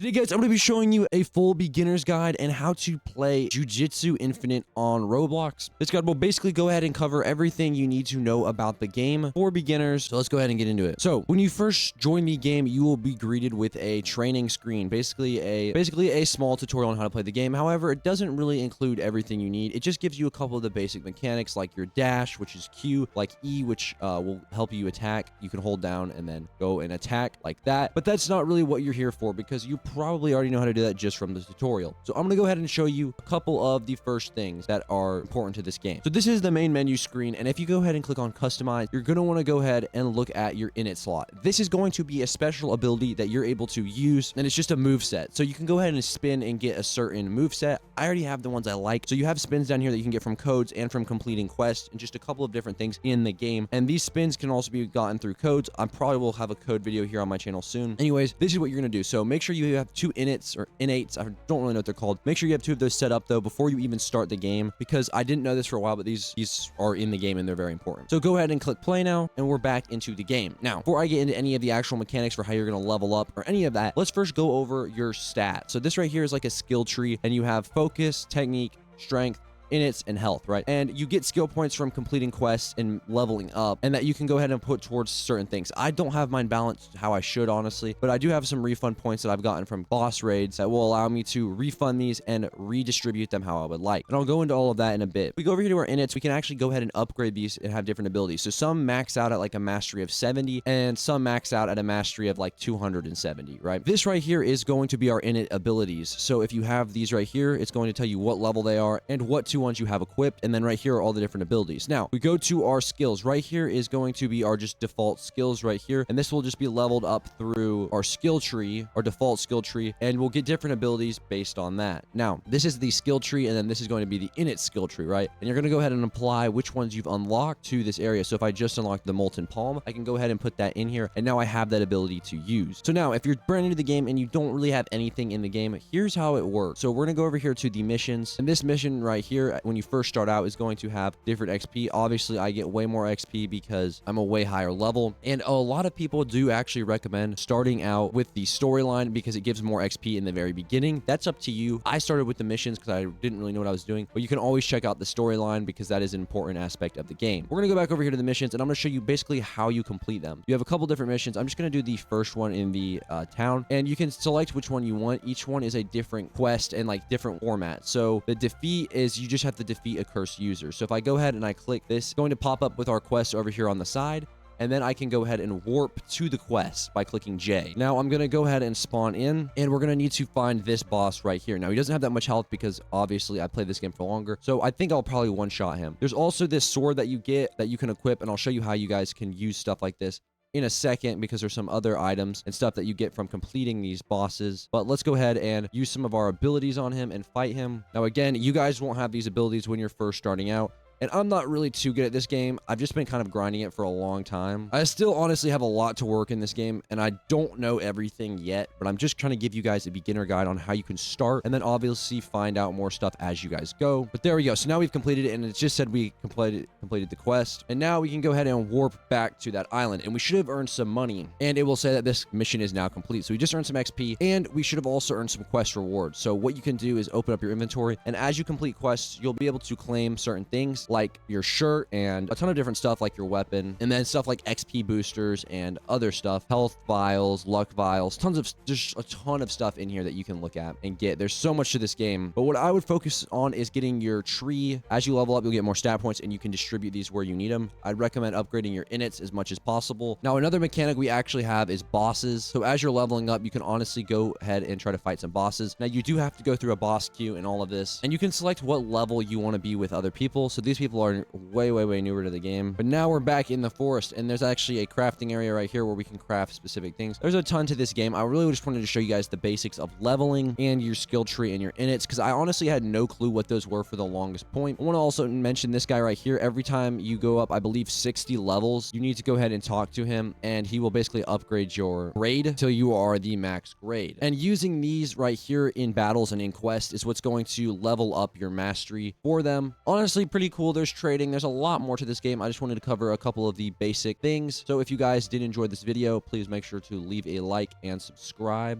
Today, guys, I'm going to be showing you a full beginner's guide and how to play Jujutsu Infinite on Roblox. This guide will basically go ahead and cover everything you need to know about the game for beginners. So let's go ahead and get into it. So when you first join the game, you will be greeted with a training screen, basically a small tutorial on how to play the game. However, it doesn't really include everything you need. It just gives you a couple of the basic mechanics like your dash, which is Q, like E, which will help you attack. You can hold down and then go and attack like that. But that's not really what you're here for, because you probably already know how to do that just from the tutorial. So I'm going to go ahead and show you a couple of the first things that are important to this game. So this is the main menu screen, and if you go ahead and click on customize, you're going to want to go ahead and look at your innate slot. This is going to be a special ability that you're able to use, and it's just a move set. So you can go ahead and spin and get a certain move set. I already have the ones I like. So you have spins down here that you can get from codes and from completing quests and just a couple of different things in the game. And these spins can also be gotten through codes. I probably will have a code video here on my channel soon. Anyways, this is what you're going to do. So make sure you have two innates or innates. I don't really know what they're called. Make sure you have two of those set up though before you even start the game, because I didn't know this for a while, but these are in the game and they're very important. So go ahead and click play now, and we're back into the game. Now, before I get into any of the actual mechanics for how you're going to level up or any of that, let's first go over your stats. So this right here is like a skill tree, and you have focus, technique, strength, innates, and health, right? And you get skill points from completing quests and leveling up, and that you can go ahead and put towards certain things. I don't have mine balanced how I should, honestly, but I do have some refund points that I've gotten from boss raids that will allow me to refund these and redistribute them how I would like. And I'll go into all of that in a bit. If we go over here to our innates, we can actually go ahead and upgrade these and have different abilities. So some max out at like a mastery of 70, and some max out at a mastery of like 270, right? This right here is going to be our innate abilities. So if you have these right here, it's going to tell you what level they are and what two ones you have equipped, and then right here are all the different abilities. Now we go to our skills. Right here is going to be our just default skills right here, and this will just be leveled up through our skill tree, our default skill tree, and we'll get different abilities based on that. Now this is the skill tree, and then this is going to be the innate skill tree, right? And you're going to go ahead and apply which ones you've unlocked to this area. So if I just unlocked the molten palm, I can go ahead and put that in here, and now I have that ability to use. So now if you're brand new to the game and you don't really have anything in the game, here's how it works. So we're going to go over here to the missions, and this mission right here, when you first start out, is going to have different XP. Obviously I get way more XP because I'm a way higher level, and a lot of people do actually recommend starting out with the storyline because it gives more XP in the very beginning. That's up to you. I started with the missions because I didn't really know what I was doing, but you can always check out the storyline because that is an important aspect of the game. We're going to go back over here to the missions, and I'm going to show you basically how you complete them. You have a couple different missions. I'm just going to do the first one in the town, and you can select which one you want. Each one is a different quest and like different format. So the defeat is you just have to defeat a cursed user. So if I go ahead and I click this, it's going to pop up with our quest over here on the side, and then I can go ahead and warp to the quest by clicking J. Now I'm going to go ahead and spawn in, and we're going to need to find this boss right here. Now he doesn't have that much health because obviously I played this game for longer, so I think I'll probably one-shot him. There's also this sword that you get that you can equip, and I'll show you how you guys can use stuff like this in a second, because there's some other items and stuff that you get from completing these bosses. But let's go ahead and use some of our abilities on him and fight him. Now again, you guys won't have these abilities when you're first starting out, and I'm not really too good at this game. I've just been kind of grinding it for a long time. I still honestly have a lot to work in this game, and I don't know everything yet, but I'm just trying to give you guys a beginner guide on how you can start, and then obviously find out more stuff as you guys go. But there we go. So now we've completed it, and it just said we completed the quest, and now we can go ahead and warp back to that island, and we should have earned some money, and it will say that this mission is now complete. So we just earned some XP, and we should have also earned some quest rewards. So what you can do is open up your inventory, and as you complete quests, you'll be able to claim certain things like your shirt and a ton of different stuff like your weapon, and then stuff like XP boosters and other stuff, health vials, luck vials, just a ton of stuff in here that you can look at and get. There's so much to this game, but what I would focus on is getting your tree. As you level up, you'll get more stat points, and you can distribute these where you need them. I'd recommend upgrading your innates as much as possible. Now another mechanic we actually have is bosses. So as you're leveling up, you can honestly go ahead and try to fight some bosses. Now you do have to go through a boss queue and all of this, and you can select what level you want to be with other people. So these people are way newer to the game. But now we're back in the forest, and there's actually a crafting area right here where we can craft specific things. There's a ton to this game. I really just wanted to show you guys the basics of leveling and your skill tree and your innates, because I honestly had no clue what those were for the longest point. I want to also mention this guy right here. Every time you go up, I believe 60 levels, you need to go ahead and talk to him, and he will basically upgrade your grade till you are the max grade. And using these right here in battles and in quests is what's going to level up your mastery for them. Honestly, pretty cool. There's trading. There's a lot more to this game. I just wanted to cover a couple of the basic things. So if you guys did enjoy this video, please make sure to leave a like and subscribe.